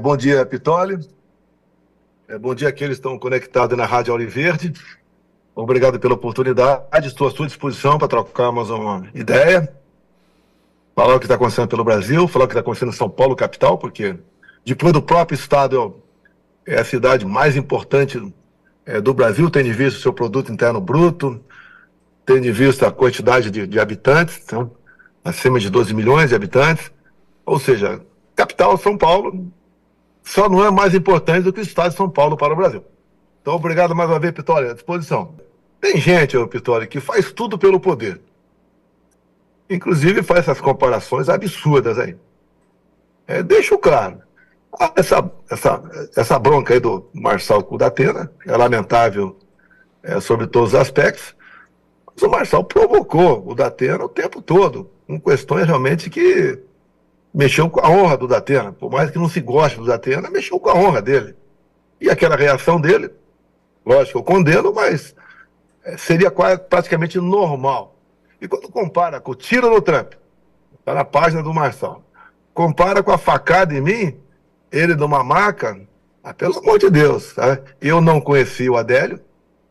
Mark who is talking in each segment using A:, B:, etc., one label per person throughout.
A: Bom dia, Pitoli. Bom dia àqueles que estão conectados na Rádio Auriverde. Obrigado pela oportunidade. Estou à sua disposição para trocarmos uma ideia, falar o que está acontecendo pelo Brasil, falar o que está acontecendo em São Paulo, capital, porque depois do próprio estado é a cidade mais importante do Brasil, tendo em vista o seu produto interno bruto, tendo em vista a quantidade de habitantes, então, acima de 12 milhões de habitantes. Ou seja, capital São Paulo só não é mais importante do que o estado de São Paulo para o Brasil. Então, obrigado mais uma vez, Pitoli, à disposição. Tem gente, Pitoli, que faz tudo pelo poder. Inclusive faz essas comparações absurdas aí. Deixo claro. Essa bronca aí do Marçal com o Datena é lamentável sobre todos os aspectos, mas o Marçal provocou o Datena o tempo todo, com questões realmente que mexeu com a honra do Datena. Por mais que não se goste do Datena, mexeu com a honra dele. E aquela reação dele, lógico, eu condeno, mas seria praticamente normal. E quando compara com o tiro no Trump, está na página do Marçal, compara com a facada em mim, ele numa maca, pelo amor de Deus, tá? Eu não conheci o Adélio,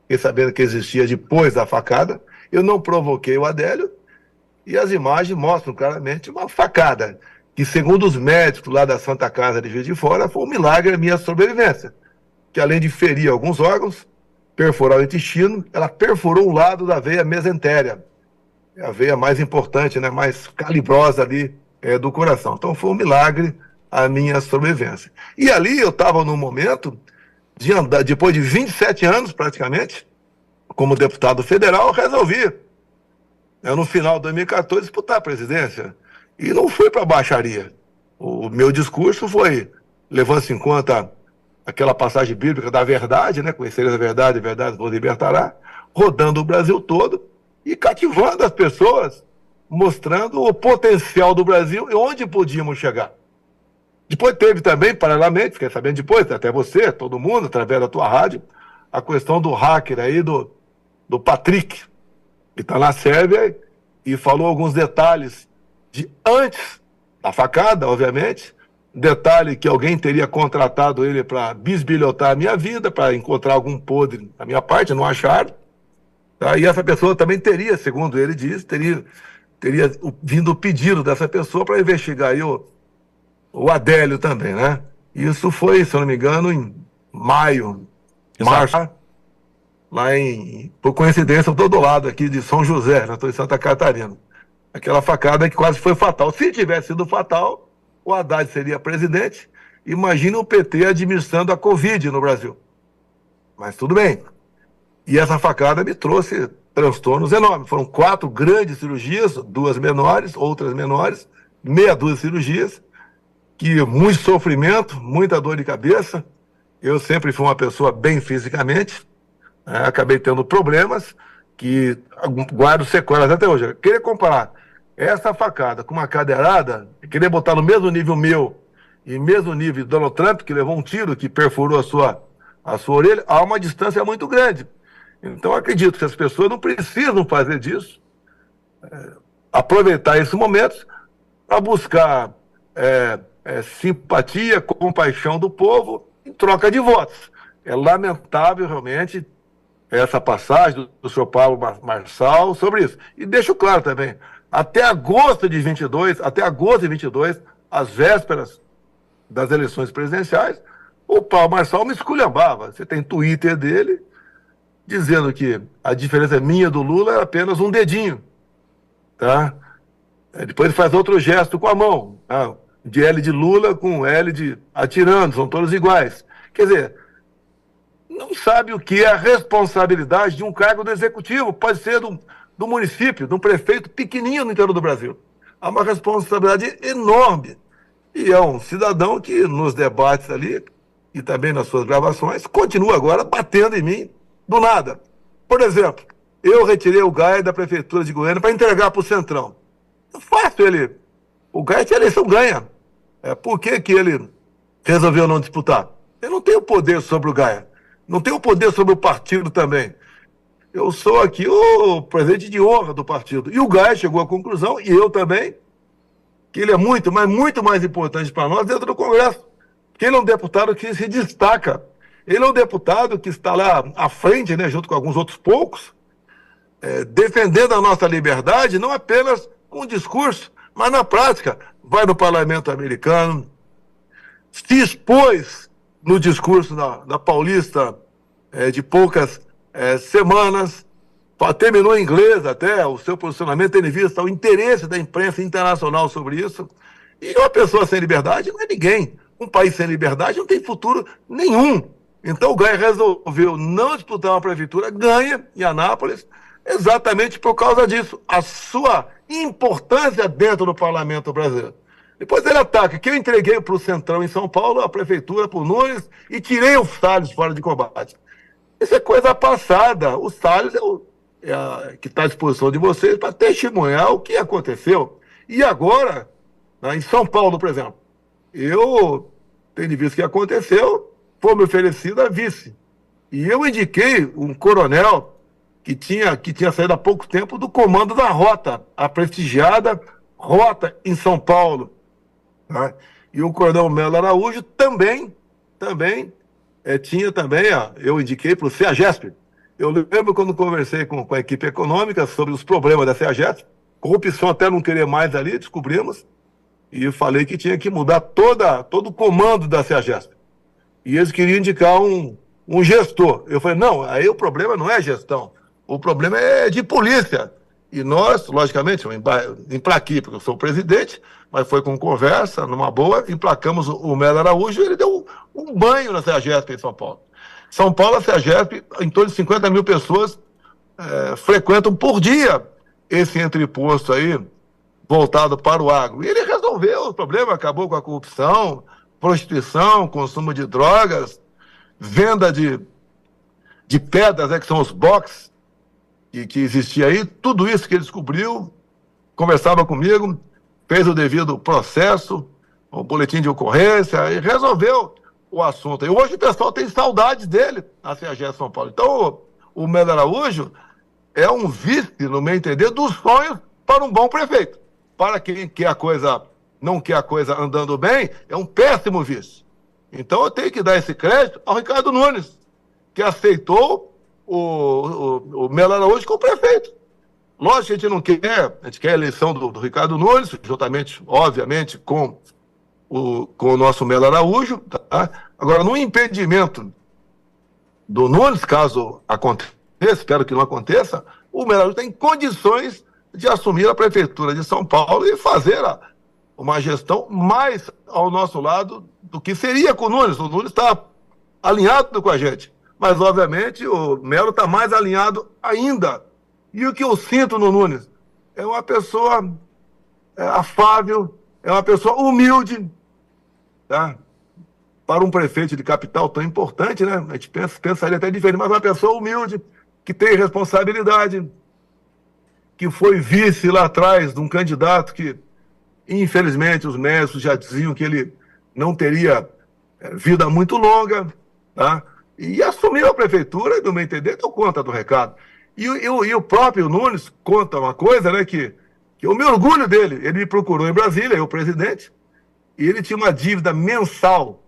A: fiquei sabendo que existia depois da facada, eu não provoquei o Adélio, e as imagens mostram claramente uma facada, que segundo os médicos lá da Santa Casa de Juiz de Fora, foi um milagre a minha sobrevivência, que além de ferir alguns órgãos, perfurar o intestino, ela perfurou um lado da veia mesentérea, a veia mais importante, né, mais calibrosa ali do coração. Então foi um milagre a minha sobrevivência. E ali eu estava num momento de andar, depois de 27 anos praticamente, como deputado federal, resolvi, no final de 2014, disputar a presidência. E não fui para a baixaria. O meu discurso foi, levando-se em conta aquela passagem bíblica da verdade, né? Conhecereis a verdade vos libertará, rodando o Brasil todo e cativando as pessoas, mostrando o potencial do Brasil e onde podíamos chegar. Depois teve também, paralelamente, fiquei sabendo depois, até você, todo mundo, através da tua rádio, a questão do hacker aí, do Patrick, que está na Sérvia e falou alguns detalhes de antes da facada, obviamente, detalhe que alguém teria contratado ele para bisbilhotar a minha vida, para encontrar algum podre da minha parte, não acharam. Tá? E essa pessoa também teria, segundo ele diz, teria vindo o pedido dessa pessoa para investigar aí o Adélio também, né? Isso foi, se eu não me engano, em maio, março, lá por coincidência, eu estou do lado aqui de São José, já estou em Santa Catarina. Aquela facada que quase foi fatal. Se tivesse sido fatal, o Haddad seria presidente. Imagina o PT administrando a Covid no Brasil. Mas tudo bem. E essa facada me trouxe transtornos enormes. Foram 4 grandes cirurgias, 2 menores, outras menores, meia dúzia de cirurgias, que muito sofrimento, muita dor de cabeça. Eu sempre fui uma pessoa bem fisicamente, acabei tendo problemas que guardo sequelas até hoje. Eu queria comparar essa facada com uma cadeirada, queria botar no mesmo nível meu e mesmo nível do Donald Trump, que levou um tiro que perfurou a sua orelha, há uma distância muito grande. Então, acredito que as pessoas não precisam fazer disso, aproveitar esses momentos para buscar simpatia, compaixão do povo em troca de votos. É lamentável, realmente, essa passagem do senhor Paulo Marçal sobre isso. E deixo claro também, até agosto de 22, às vésperas das eleições presidenciais, o Paulo Marçal me esculhambava. Você tem Twitter dele dizendo que a diferença minha do Lula é apenas um dedinho, tá? Depois ele faz outro gesto com a mão, tá? De L de Lula com L de atirando, são todos iguais. Quer dizer, não sabe o que é a responsabilidade de um cargo do executivo, pode ser do município, de um prefeito pequenininho no interior do Brasil. Há uma responsabilidade enorme. E é um cidadão que nos debates ali, e também nas suas gravações, continua agora batendo em mim do nada. Por exemplo, eu retirei o Gaia da prefeitura de Goiânia para entregar para o Centrão. É fácil ele. O Gaia tinha eleição ganha. Por que ele resolveu não disputar? Ele não tem o poder sobre o Gaia. Não tem o poder sobre o partido também. Eu sou aqui o presidente de honra do partido. E o Gaia chegou à conclusão, e eu também, que ele é muito, mas muito mais importante para nós dentro do Congresso. que ele é um deputado que se destaca. Ele é um deputado que está lá à frente, né, junto com alguns outros poucos, defendendo a nossa liberdade, não apenas com discurso, mas na prática. Vai no parlamento americano, se expôs no discurso da Paulista de poucas semanas, terminou em inglês até o seu posicionamento, tendo em vista o interesse da imprensa internacional sobre isso. E uma pessoa sem liberdade não é ninguém. Um país sem liberdade não tem futuro nenhum. Então o Gaia resolveu não disputar uma prefeitura, ganha em Anápolis, exatamente por causa disso, a sua importância dentro do parlamento brasileiro. Depois ele ataca que eu entreguei para o Centrão em São Paulo, a prefeitura, para o Nunes, e tirei o Salles fora de combate. Isso é coisa passada. O Salles que está à disposição de vocês para testemunhar o que aconteceu. E agora, em São Paulo, por exemplo, eu tenho visto o que aconteceu, foi me oferecida a vice. E eu indiquei um coronel que tinha saído há pouco tempo do comando da Rota, a prestigiada Rota em São Paulo. Tá? E o coronel Melo Araújo também tinha também, eu indiquei para o CEAGESP. Eu lembro quando conversei com a equipe econômica sobre os problemas da CEAGESP, corrupção até não querer mais ali, descobrimos, e falei que tinha que mudar todo o comando da CEAGESP. E eles queriam indicar um gestor. Eu falei, não, aí o problema não é gestão, o problema é de polícia. E nós, logicamente, eu emplaquei, porque eu sou o presidente, mas foi com conversa, numa boa, emplacamos o Melo Araújo, e ele deu um banho na CEAGESP em São Paulo. São Paulo, a CEAGESP, em torno de 50 mil pessoas frequentam por dia esse entreposto aí, voltado para o agro. E ele resolveu o problema, acabou com a corrupção, prostituição, consumo de drogas, venda de pedras, que são os box que existia aí, tudo isso que ele descobriu, conversava comigo, fez o devido processo, o boletim de ocorrência, e resolveu o assunto. E hoje o pessoal tem saudades dele na CEAGESP São Paulo. Então, o Melo Araújo é um vice, no meu entender, dos sonhos para um bom prefeito. Para quem quer não quer a coisa andando bem, é um péssimo vice. Então, eu tenho que dar esse crédito ao Ricardo Nunes, que aceitou o Melo Araújo como prefeito. Lógico que a gente não quer, a gente quer a eleição do Ricardo Nunes, juntamente, obviamente, com o nosso Melo Araújo. Tá? Agora, no impedimento do Nunes, caso aconteça, espero que não aconteça, o Melo Araújo tem condições de assumir a prefeitura de São Paulo e fazer uma gestão mais ao nosso lado do que seria com o Nunes. O Nunes está alinhado com a gente, mas, obviamente, o Melo está mais alinhado ainda. E o que eu sinto no Nunes é uma pessoa afável, é uma pessoa humilde, tá? Para um prefeito de capital tão importante, né? A gente pensaria até diferente, mas uma pessoa humilde, que tem responsabilidade, que foi vice lá atrás de um candidato que, infelizmente, os médicos já diziam que ele não teria vida muito longa, tá? E assumiu a prefeitura, e, no meu entender, deu conta do recado. E o próprio Nunes conta uma coisa, né, que eu me orgulho dele. Ele me procurou em Brasília, o presidente, e ele tinha uma dívida mensal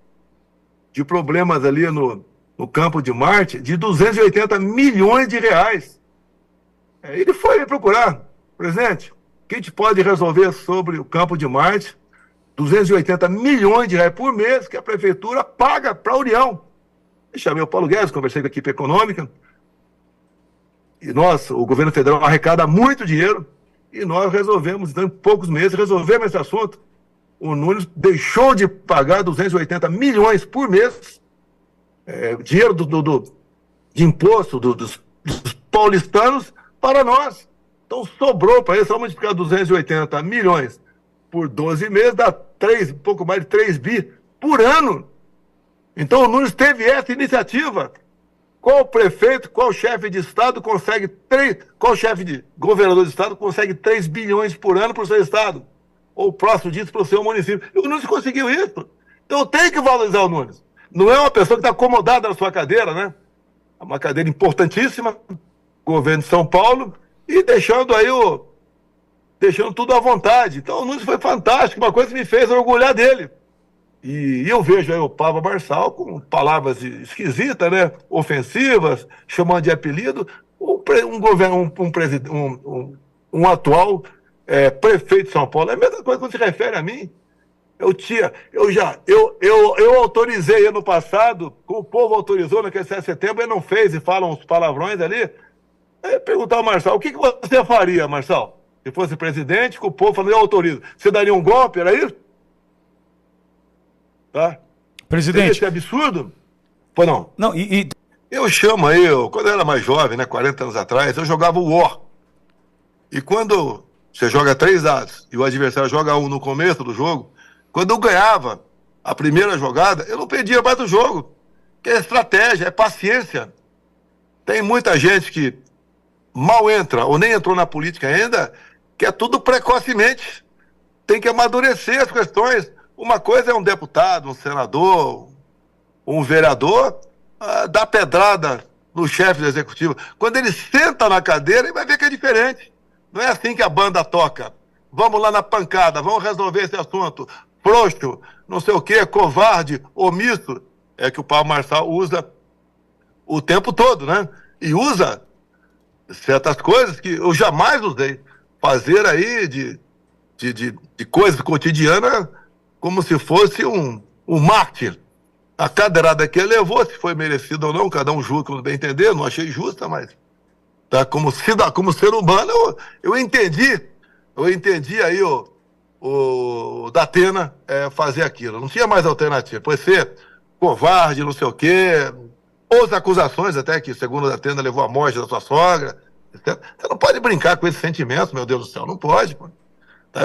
A: de problemas ali no Campo de Marte de 280 milhões de reais. Ele foi me procurar, presidente, o que a gente pode resolver sobre o Campo de Marte? 280 milhões de reais por mês que a prefeitura paga para a União. Eu chamei o Paulo Guedes, conversei com a equipe econômica, e o governo federal arrecada muito dinheiro, e nós resolvemos, então, em poucos meses, resolvemos esse assunto. O Nunes deixou de pagar 280 milhões por mês, dinheiro de imposto dos paulistanos para nós. Então, sobrou para ele, só multiplicar 280 milhões por 12 meses, dá um pouco mais de 3 bi por ano. Então, o Nunes teve essa iniciativa. Qual prefeito, qual chefe de Estado qual chefe de governador de Estado consegue 3 bilhões por ano para o seu Estado? Ou próximo disso para o seu município? E o Nunes conseguiu isso. Então eu tenho que valorizar o Nunes. Não é uma pessoa que está acomodada na sua cadeira, né? É uma cadeira importantíssima, governo de São Paulo, e deixando tudo à vontade. Então o Nunes foi fantástico, uma coisa que me fez orgulhar dele. E eu vejo aí o Pablo Marçal com palavras esquisitas, né? Ofensivas, chamando de apelido, um governo, um atual prefeito de São Paulo. É a mesma coisa quando se refere a mim. Eu autorizei ano passado, como o povo autorizou naquele 7 de setembro, ele não fez e fala uns palavrões ali. Aí perguntar ao Marçal, o que você faria, Marçal? Se fosse presidente, com o povo falando, eu autorizo. Você daria um golpe, era isso? Tá? Seria
B: Presidente.
A: esse absurdo? Pô, não.
B: Não,
A: Eu chamo aí, quando eu era mais jovem, né, 40 anos atrás, eu jogava o War. E quando você joga 3 dados e o adversário joga 1 no começo do jogo, quando eu ganhava a primeira jogada, eu não perdia mais do jogo. Que é estratégia, é paciência. Tem muita gente que mal entra ou nem entrou na política ainda, que é tudo precocemente. Tem que amadurecer as questões. Uma coisa é um deputado, um senador, um vereador, dar pedrada no chefe do executivo. Quando ele senta na cadeira, ele vai ver que é diferente. Não é assim que a banda toca. Vamos lá na pancada, vamos resolver esse assunto. Frouxo, não sei o quê, covarde, omisso. É que o Pablo Marçal usa o tempo todo, né? E usa certas coisas que eu jamais usei. Fazer aí de coisas cotidianas como se fosse um mártir. A cadeirada que ele levou, se foi merecido ou não, cada um julga como bem entender, não achei justa, mas tá, como ser humano, eu entendi aí o Datena fazer aquilo. Não tinha mais alternativa. Pode ser covarde, não sei o quê, outras acusações até que, segundo o Datena, levou à morte da sua sogra. Você não pode brincar com esses sentimentos, meu Deus do céu, não pode. Pô. Tá,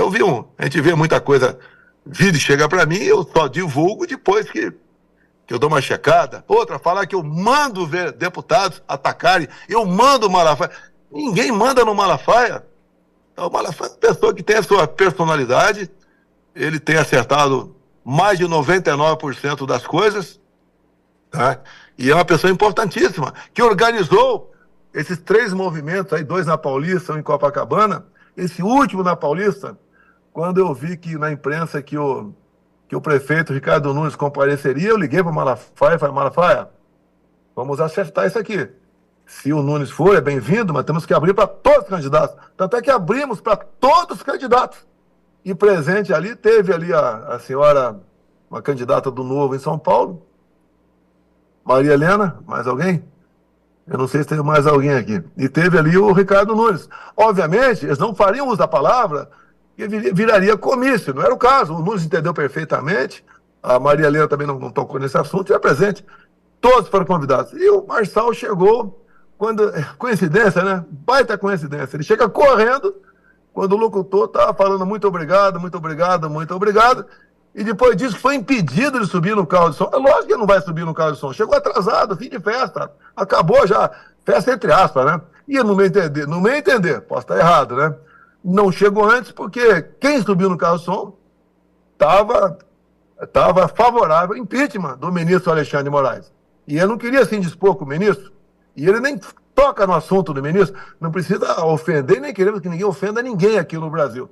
A: a gente vê muita coisa vir e chega para mim, eu só divulgo depois que eu dou uma checada. Outra, falar que eu mando ver deputados atacarem, eu mando o Malafaia. Ninguém manda no Malafaia. Então, o Malafaia é uma pessoa que tem a sua personalidade, ele tem acertado mais de 99% das coisas, tá? E é uma pessoa importantíssima, que organizou esses 3 movimentos, aí 2 na Paulista, 1 em Copacabana, esse último na Paulista, quando eu vi que na imprensa que o prefeito Ricardo Nunes compareceria, eu liguei para o Malafaia e falei, Malafaia, vamos acertar isso aqui. Se o Nunes for, é bem-vindo, mas temos que abrir para todos os candidatos. Tanto é que abrimos para todos os candidatos. E presente ali, teve ali a senhora, uma candidata do Novo em São Paulo, Maria Helena, mais alguém? Eu não sei se tem mais alguém aqui. E teve ali o Ricardo Nunes. Obviamente, eles não fariam uso da palavra, que viraria comício. Não era o caso. O Nunes entendeu perfeitamente. A Maria Helena também não tocou nesse assunto, e é presente. Todos foram convidados. E o Marçal chegou, coincidência, né? Baita coincidência. Ele chega correndo, quando o locutor estava falando muito obrigado, muito obrigado, muito obrigado. E depois disso foi impedido de subir no carro de som. É lógico que ele não vai subir no carro de som. Chegou atrasado, fim de festa. Acabou já. Festa entre aspas, né? E no meu entender, posso estar errado, né? Não chegou antes porque quem subiu no carro de som estava favorável ao impeachment do ministro Alexandre de Moraes. E ele não queria se indispor com o ministro. E ele nem toca no assunto do ministro. Não precisa ofender, nem queremos que ninguém ofenda ninguém aqui no Brasil.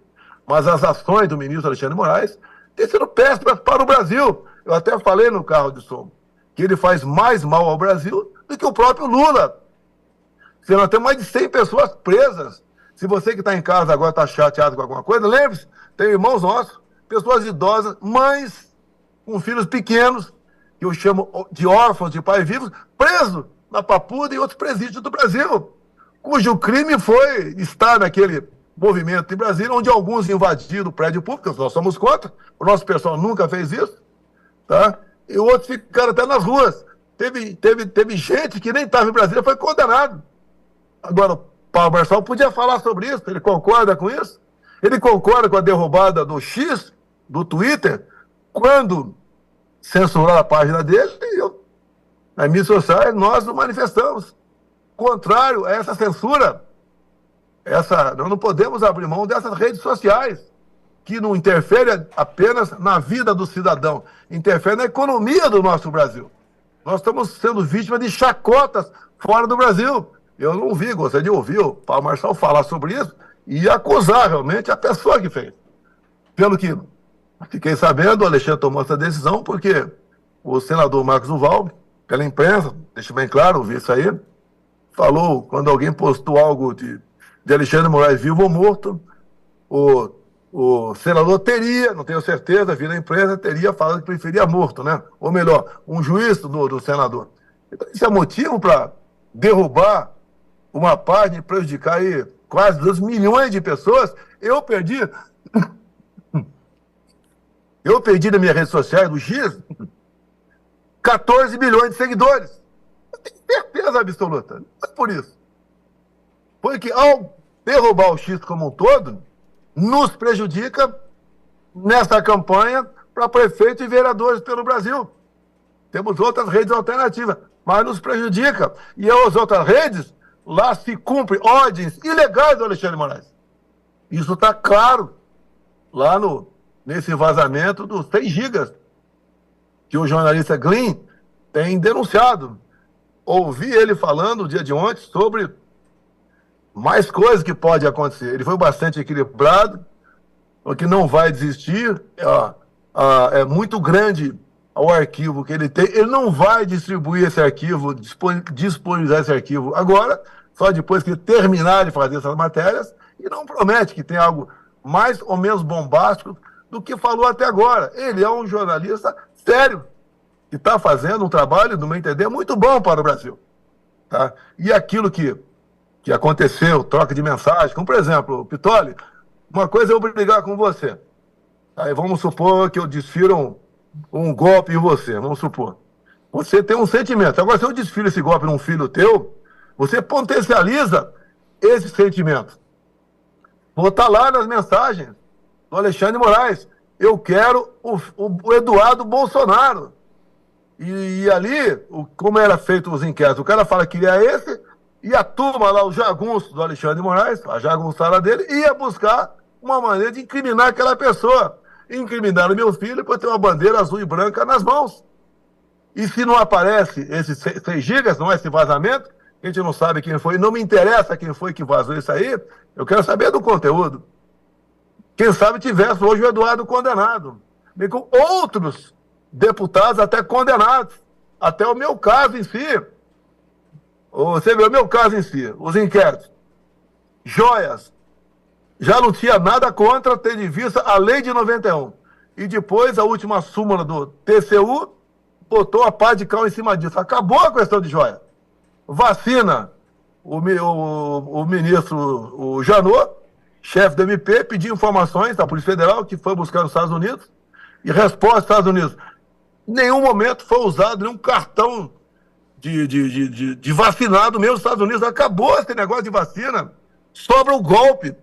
A: Mas as ações do ministro Alexandre de Moraes têm sido péssimas para o Brasil. Eu até falei no carro de som que ele faz mais mal ao Brasil do que o próprio Lula. Se nós temos mais de 100 pessoas presas. Se você que está em casa agora está chateado com alguma coisa, lembre-se, tem irmãos nossos, pessoas idosas, mães com filhos pequenos, que eu chamo de órfãos de pais vivos, presos na Papuda e outros presídios do Brasil, cujo crime foi estar naquele movimento em Brasília, onde alguns invadiram o prédio público, nós somos contra, o nosso pessoal nunca fez isso, tá? E outros ficaram até nas ruas. Teve gente que nem estava em Brasília, foi condenado. Agora, o Pablo Marçal podia falar sobre isso, ele concorda com isso? Ele concorda com a derrubada do X, do Twitter, quando censuraram a página dele, e nas mídias sociais nós nos manifestamos. Contrário a essa censura, nós não podemos abrir mão dessas redes sociais, que não interferem apenas na vida do cidadão, interferem na economia do nosso Brasil. Nós estamos sendo vítimas de chacotas fora do Brasil. Eu não gostaria de ouvir o Pablo Marçal falar sobre isso e acusar realmente a pessoa que fez. Pelo que Fiquei sabendo, o Alexandre tomou essa decisão porque o senador Marcos Duval, pela imprensa, deixa bem claro, vi isso aí, falou, quando alguém postou algo de Alexandre de Moraes vivo ou morto, o, o senador teria, não tenho certeza, vi na imprensa, teria falado que preferia morto, né? Ou melhor, um juiz do senador. Então, isso é motivo para derrubar uma página e prejudicar aí quase 2 milhões de pessoas. Eu perdi nas minhas redes sociais, do X, 14 milhões de seguidores. Eu tenho certeza absoluta. Não foi por isso. Foi que, ao derrubar o X como um todo, nos prejudica nessa campanha para prefeito e vereadores pelo Brasil. Temos outras redes alternativas, mas nos prejudica. E as outras redes, lá se cumprem ordens ilegais do Alexandre de Moraes. Isso está claro lá nesse vazamento dos 6 gigas que o jornalista Glyn tem denunciado. Ouvi ele falando no dia de ontem sobre mais coisas que podem acontecer. Ele foi bastante equilibrado, porque não vai desistir. É muito grande o arquivo que ele tem. Ele não vai distribuir esse arquivo, disponibilizar esse arquivo agora, só depois que ele terminar de fazer essas matérias, e não promete que tem algo mais ou menos bombástico do que falou até agora. Ele é um jornalista sério, que está fazendo um trabalho, no meu entender, muito bom para o Brasil. Tá? E aquilo que aconteceu, troca de mensagem, como por exemplo, Pitoli, uma coisa é eu brigar com você. Aí vamos supor que eu desfiro um golpe em você, vamos supor. Você tem um sentimento. Agora, se eu desfilo esse golpe num filho teu, você potencializa esse sentimento. Vou estar lá nas mensagens do Alexandre de Moraes. Eu quero o Eduardo Bolsonaro. E ali, como era feito os inquéritos, o cara fala que queria esse, e a turma lá, o jagunço do Alexandre de Moraes, a jagunçada dele, ia buscar uma maneira de incriminar aquela pessoa. Incriminaram meu filho por ter uma bandeira azul e branca nas mãos. E se não aparece esses 6 gigas, não é esse vazamento, a gente não sabe quem foi, não me interessa quem foi que vazou isso aí, eu quero saber do conteúdo. Quem sabe tivesse hoje o Eduardo condenado. E com outros deputados até condenados. Até o meu caso em si. Você vê o meu caso em si, os inquéritos. Joias. Já não tinha nada contra, tendo em vista a lei de 91. E depois a última súmula do TCU botou a pá de cal em cima disso. Acabou a questão de joia. Vacina. O ministro, o Janot, chefe do MP, pediu informações da Polícia Federal, que foi buscar nos Estados Unidos, e resposta dos Estados Unidos. Em nenhum momento foi usado nenhum cartão de vacinado mesmo nos Estados Unidos. Acabou esse negócio de vacina. Sobra o golpe.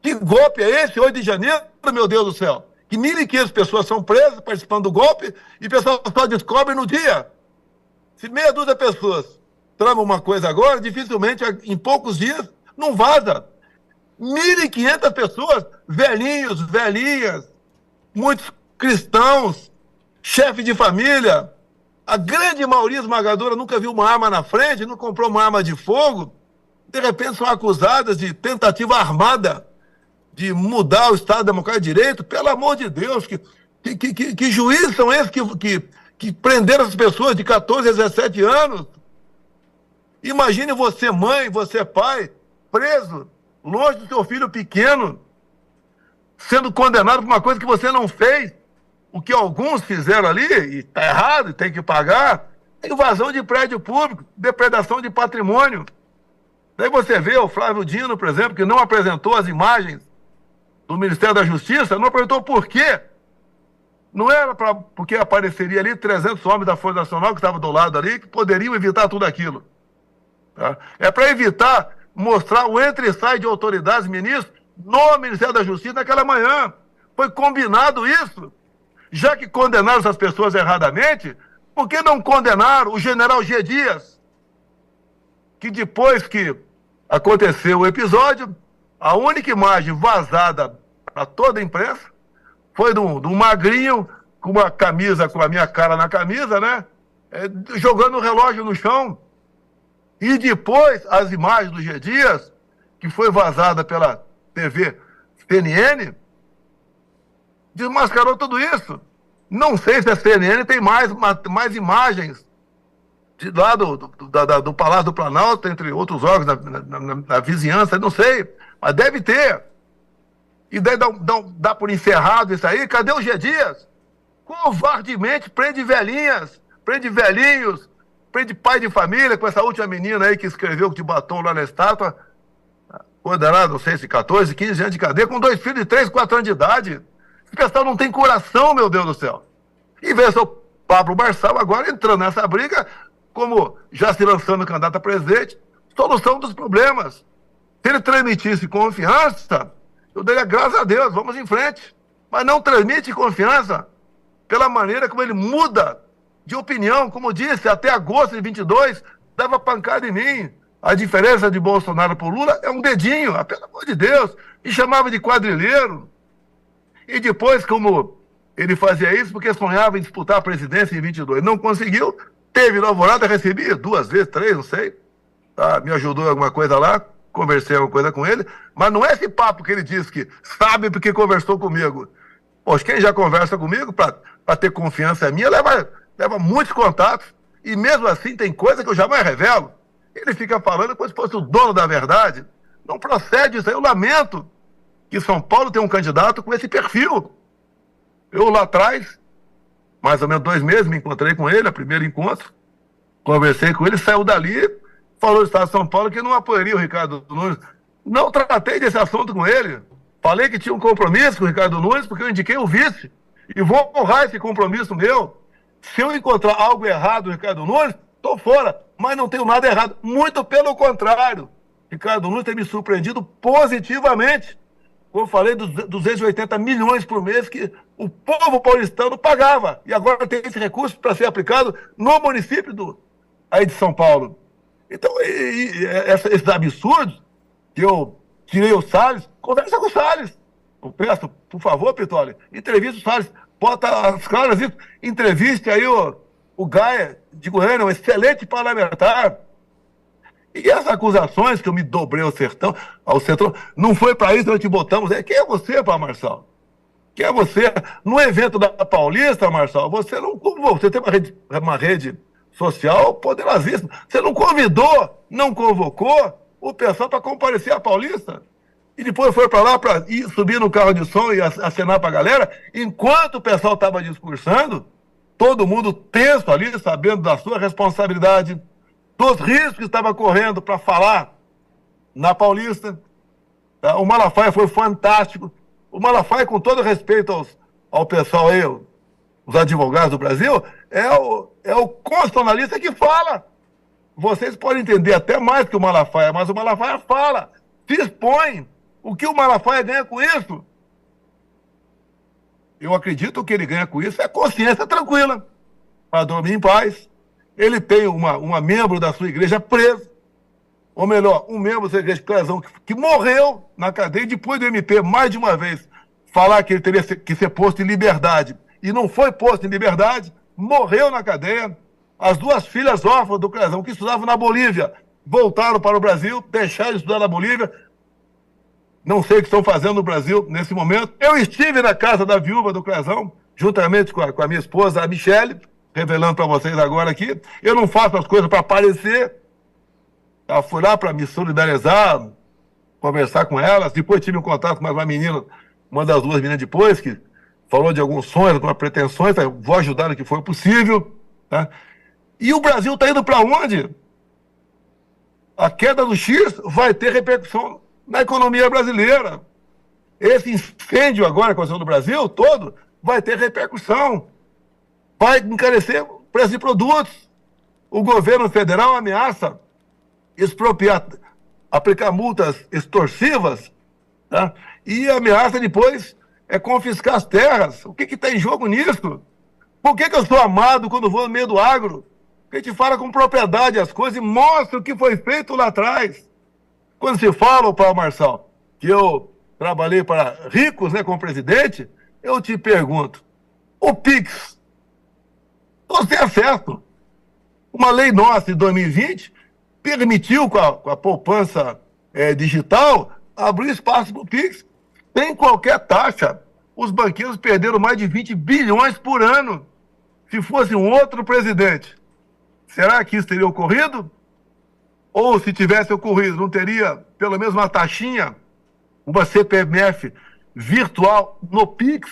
A: Que golpe é esse, 8 de janeiro, meu Deus do céu? Que 1.500 pessoas são presas participando do golpe e o pessoal só descobre no dia. Se meia dúzia de pessoas tramam uma coisa agora, dificilmente, em poucos dias, não vaza. 1.500 pessoas, velhinhos, velhinhas, muitos cristãos, chefe de família, a grande maioria esmagadora nunca viu uma arma na frente, não comprou uma arma de fogo, de repente são acusadas de tentativa armada de mudar o Estado Democrático de Direito. Pelo amor de Deus, que juízes são esses que prenderam as pessoas de 14 a 17 anos? Imagine você, mãe, você, pai, preso, longe do seu filho pequeno, sendo condenado por uma coisa que você não fez. O que alguns fizeram ali, e está errado, e tem que pagar, é invasão de prédio público, depredação de patrimônio. Daí você vê o Flávio Dino, por exemplo, que não apresentou as imagens do Ministério da Justiça, não apresentou por quê? Não era porque apareceria ali 300 homens da Força Nacional que estavam do lado ali, que poderiam evitar tudo aquilo. Tá? É para evitar mostrar o entra e sai de autoridades, ministros, no Ministério da Justiça naquela manhã. Foi combinado isso. Já que condenaram essas pessoas erradamente, por que não condenaram o general G. Dias? Que depois que aconteceu o episódio, a única imagem vazada para toda a imprensa foi de um magrinho com uma camisa, com a minha cara na camisa, né? Jogando o relógio no chão. E depois as imagens do G. Dias, que foi vazada pela TV CNN, desmascarou tudo isso. Não sei se a CNN tem mais imagens lá do Palácio do Planalto, entre outros órgãos na vizinhança, não sei, mas deve ter. E daí dá por encerrado isso aí. Cadê o G. Dias? Covardemente prende velhinhas, prende velhinhos, prende pai de família, com essa última menina aí que escreveu de batom lá na estátua, condenada, não sei se 14, 15 anos de cadeia, com 2 filhos de 3, 4 anos de idade. Esse pessoal não tem coração, meu Deus do céu. E vê o Pablo Marçal agora entrando nessa briga, como já se lançando candidato a presidente, solução dos problemas. Se ele transmitisse confiança, eu daria graças a Deus, vamos em frente. Mas não transmite confiança pela maneira como ele muda de opinião. Como disse, até agosto de 22, dava pancada em mim. A diferença de Bolsonaro por Lula é um dedinho, pelo amor de Deus. E chamava de quadrilheiro. E depois, como ele fazia isso, porque sonhava em disputar a presidência em 22. Não conseguiu, teve na Alvorada, recebi 2 vezes, 3, não sei. Tá? Me ajudou em alguma coisa lá, conversei alguma coisa com ele. Mas não é esse papo que ele disse que sabe porque conversou comigo. Poxa, quem já conversa comigo, para ter confiança minha, leva muitos contatos. E mesmo assim tem coisa que eu jamais revelo. Ele fica falando como se fosse o dono da verdade. Não procede isso aí. Eu lamento que São Paulo tem um candidato com esse perfil. Eu lá atrás, mais ou menos 2 meses, me encontrei com ele, a primeiro encontro. Conversei com ele, saiu dali, falou do Estado de São Paulo que não apoiaria o Ricardo Nunes. Não tratei desse assunto com ele. Falei que tinha um compromisso com o Ricardo Nunes porque eu indiquei o vice. E vou honrar esse compromisso meu. Se eu encontrar algo errado no Ricardo Nunes, estou fora. Mas não tenho nada errado. Muito pelo contrário. Ricardo Nunes tem me surpreendido positivamente. Como eu falei, dos 280 milhões por mês que o povo paulistano pagava. E agora tem esse recurso para ser aplicado no município aí de São Paulo. Então, esses absurdos que eu tirei o Salles, conversa com o Salles. Eu peço, por favor, Pitoli, entrevista o Salles. Bota as claras isso. Entreviste aí o Gaia de Goiânia, um excelente parlamentar. E essas acusações que eu me dobrei ao centrão, não foi para isso que nós te botamos. Quem é você, Paulo Marçal? Quem é você? No evento da Paulista, Marçal, você tem uma rede social poderosíssima. Você não convidou, não convocou o pessoal para comparecer à Paulista. E depois foi para lá para subir no carro de som e acenar para a galera. Enquanto o pessoal estava discursando, todo mundo tenso ali, sabendo da sua responsabilidade, dos riscos que estava correndo para falar na Paulista. O Malafaia foi fantástico. O Malafaia, com todo respeito ao pessoal aí, os advogados do Brasil, é o constitucionalista que fala. Vocês podem entender até mais que o Malafaia, mas o Malafaia fala, se expõe. O que o Malafaia ganha com isso? Eu acredito que o que ele ganha com isso é consciência tranquila, para dormir em paz. Ele tem uma membro da sua igreja presa, ou melhor, um membro da sua igreja que morreu na cadeia, depois do MP, mais de uma vez, falar que ele teria que ser posto em liberdade, e não foi posto em liberdade, morreu na cadeia. As 2 filhas órfãs do Clezão, que estudavam na Bolívia, voltaram para o Brasil, deixaram de estudar na Bolívia, não sei o que estão fazendo no Brasil nesse momento. Eu estive na casa da viúva do Clezão, juntamente com a minha esposa, a Michele, revelando para vocês agora aqui. Eu não faço as coisas para aparecer. Eu fui lá para me solidarizar, conversar com elas. Depois tive um contato com mais uma menina, uma das 2 meninas depois, que falou de alguns sonhos, algumas pretensões. Vou ajudar no que for possível. Tá? E o Brasil está indo para onde? A queda do X vai ter repercussão na economia brasileira. Esse incêndio agora que aconteceu no Brasil todo vai ter repercussão. Vai encarecer o preço de produtos. O governo federal ameaça expropriar, aplicar multas extorsivas, tá? E ameaça depois confiscar as terras. O que está em jogo nisso? Por que eu sou amado quando vou no meio do agro? Porque a gente fala com propriedade as coisas e mostra o que foi feito lá atrás. Quando se fala, Paulo Marçal, que eu trabalhei para ricos, né, como presidente, eu te pergunto, o PIX, você é certo. Uma lei nossa de 2020 permitiu, com a poupança digital, abrir espaço para o PIX sem qualquer taxa. Os banqueiros perderam mais de 20 bilhões por ano. Se fosse um outro presidente, será que isso teria ocorrido? Ou se tivesse ocorrido, não teria pelo menos uma taxinha, uma CPMF virtual no Pix?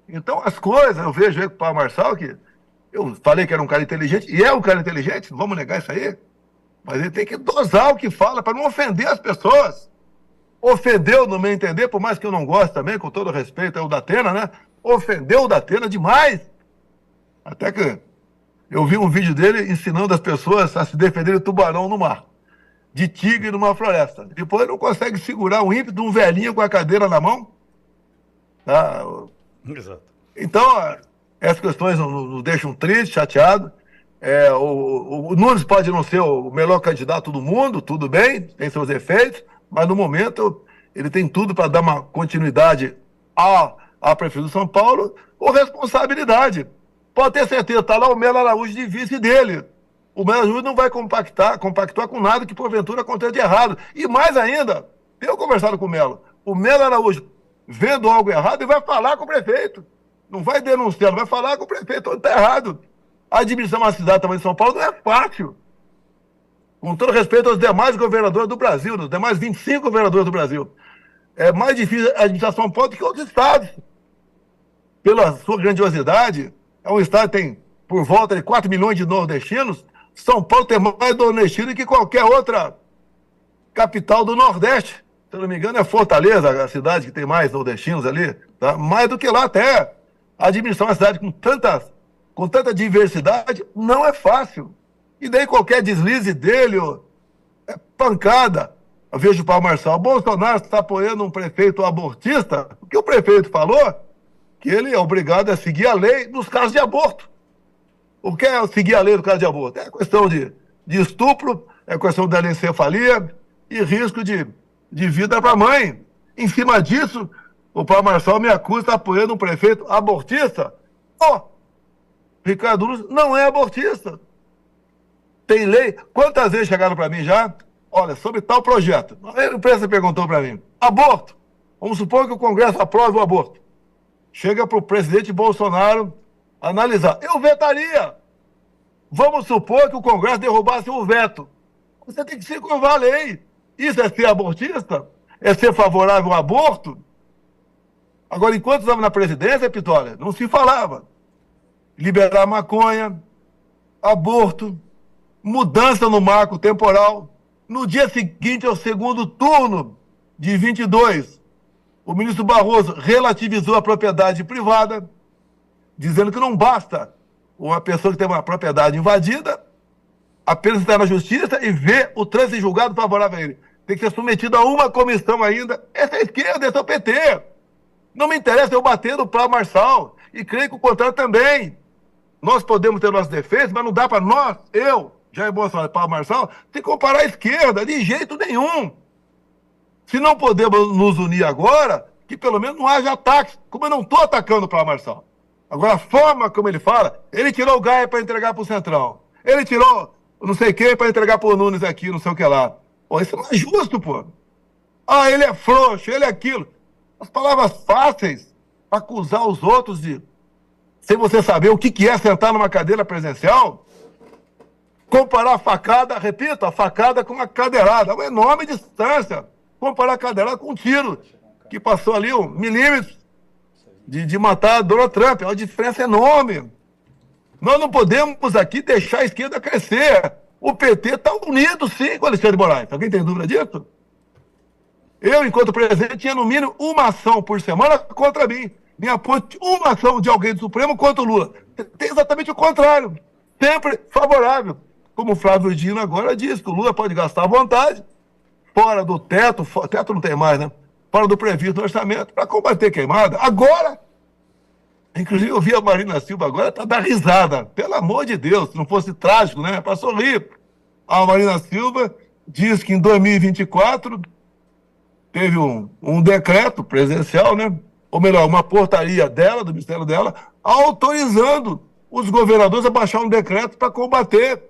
A: Então as coisas, eu vejo aí com o Paulo Marçal, que eu falei que era um cara inteligente, e é um cara inteligente, não vamos negar isso aí, mas ele tem que dosar o que fala para não ofender as pessoas. Ofendeu, no meu entender, por mais que eu não goste também, com todo respeito, é o Datena, né? Ofendeu o Datena demais. Até que eu vi um vídeo dele ensinando as pessoas a se defender de tubarão no mar, de tigre numa floresta. Depois ele não consegue segurar o ímpeto de um velhinho com a cadeira na mão. Tá? Exato. Então, essas questões nos deixam tristes, chateados. O Nunes pode não ser o melhor candidato do mundo, tudo bem, tem seus efeitos, mas no momento ele tem tudo para dar uma continuidade à Prefeitura de São Paulo com responsabilidade. Pode ter certeza, está lá o Melo Araújo de vice dele. O Melo Araújo não vai compactuar com nada que porventura aconteça de errado. E mais ainda, eu conversado com o Melo Araújo, vendo algo errado, ele vai falar com o prefeito. Não vai denunciar, vai falar com o prefeito, onde está errado. A administrar uma cidade também de São Paulo não é fácil. Com todo respeito aos demais governadores do Brasil, os demais 25 governadores do Brasil. É mais difícil administrar São Paulo do que outros estados. Pela sua grandiosidade, é um estado que tem por volta de 4 milhões de nordestinos. São Paulo tem mais nordestino que qualquer outra capital do Nordeste. Se eu não me engano, é Fortaleza, a cidade que tem mais nordestinos ali. Tá? Mais do que lá até. Administrar uma cidade com tanta diversidade não é fácil. E daí qualquer deslize dele é pancada. Eu vejo o Paulo Marçal, Bolsonaro está apoiando um prefeito abortista, porque o prefeito falou que ele é obrigado a seguir a lei nos casos de aborto. O que é seguir a lei no caso de aborto? É questão de estupro, é questão de anencefalia e risco de vida para a mãe. Em cima disso, o Paulo Marçal me acusa de estar apoiando um prefeito abortista. Ricardo Nunes não é abortista. Tem lei. Quantas vezes chegaram para mim já? Olha, sobre tal projeto. A imprensa perguntou para mim. Aborto. Vamos supor que o Congresso aprove o aborto. Chega para o presidente Bolsonaro analisar. Eu vetaria. Vamos supor que o Congresso derrubasse o veto. Você tem que se curvar a lei. Isso é ser abortista? É ser favorável ao aborto? Agora, enquanto estava na presidência, Pitória, não se falava. Liberar maconha, aborto, mudança no marco temporal. No dia seguinte ao segundo turno de 22, o ministro Barroso relativizou a propriedade privada, dizendo que não basta uma pessoa que tem uma propriedade invadida apenas estar na justiça e ver o trânsito julgado favorável a ele. Tem que ser submetido a uma comissão ainda. Essa é a esquerda, esse é o PT. Não me interessa eu bater no Paulo Marçal. E creio que o contrário também. Nós podemos ter nossos defeitos, mas não dá para nós, Jair Bolsonaro e Paulo Marçal, se comparar à esquerda, de jeito nenhum. Se não podemos nos unir agora, que pelo menos não haja ataques, como eu não estou atacando o Paulo Marçal. Agora, a forma como ele fala, ele tirou o Gaia para entregar para o Centrão. Ele tirou não sei quem para entregar para o Nunes aqui, não sei o que lá. Pô, isso não é justo, pô. Ele é frouxo, ele é aquilo. As palavras fáceis para acusar os outros de... Sem você saber o que é sentar numa cadeira presencial, comparar a facada, repito, a facada com uma cadeirada, uma enorme distância. Comparar a cadeirada com um tiro, que passou ali 1 milímetro de matar Donald Trump. É uma diferença enorme. Nós não podemos aqui deixar a esquerda crescer. O PT está unido, sim, com o Alexandre de Moraes. Alguém tem dúvida disso? Eu, enquanto presidente, tinha no mínimo uma ação por semana contra mim. Me apoio uma ação de alguém do Supremo contra o Lula. Tem exatamente o contrário. Sempre favorável. Como o Flávio Dino agora diz, que o Lula pode gastar à vontade, fora do teto não tem mais, né? Fora do previsto no orçamento, para combater queimada. Agora, inclusive eu vi a Marina Silva agora, tá dando risada. Pelo amor de Deus, se não fosse trágico, né? Para sorrir. A Marina Silva diz que em 2024 teve um decreto presidencial, né? Ou melhor, uma portaria dela, do ministério dela, autorizando os governadores a baixar um decreto para combater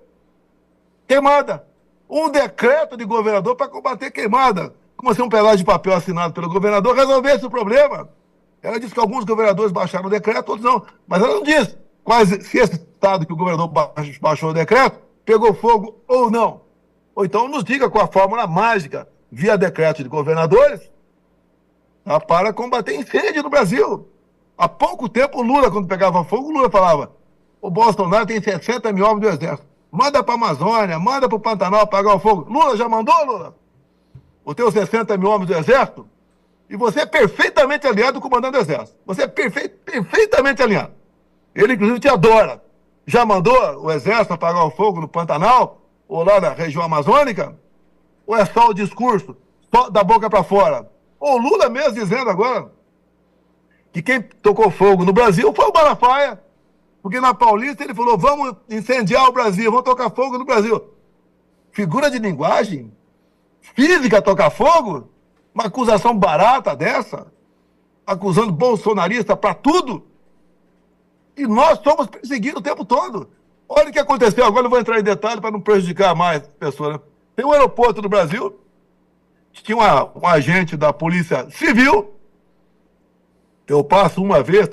A: queimada. Um decreto de governador para combater queimada. como se um pedaço de papel assinado pelo governador resolvesse o problema. Ela disse que alguns governadores baixaram o decreto, outros não. Mas ela não disse se esse estado que o governador baixou o decreto pegou fogo ou não. Ou então nos diga com a fórmula mágica, via decreto de governadores, tá, para combater incêndio no Brasil. Há pouco tempo, o Lula, quando pegava fogo, o Lula falava: o Bolsonaro tem 60 mil homens do exército. Manda para a Amazônia, manda para o Pantanal apagar o fogo. Lula já mandou, Lula? Os teus 60 mil homens do exército? E você é perfeitamente aliado com o comandante do exército. Você é perfeitamente aliado. Ele, inclusive, te adora. Já mandou o exército apagar o fogo no Pantanal? Ou lá na região amazônica? Ou é só o discurso, só da boca para fora? Ou o Lula mesmo dizendo agora que quem tocou fogo no Brasil foi o Malafaia. Porque na Paulista ele falou: vamos incendiar o Brasil, vamos tocar fogo no Brasil. Figura de linguagem? Física tocar fogo? Uma acusação barata dessa? Acusando bolsonarista para tudo? E nós somos perseguidos o tempo todo. Olha o que aconteceu, agora eu vou entrar em detalhe para não prejudicar mais as pessoas. Né? Tem um aeroporto no Brasil, que tinha um agente da Polícia Civil, eu passo uma vez...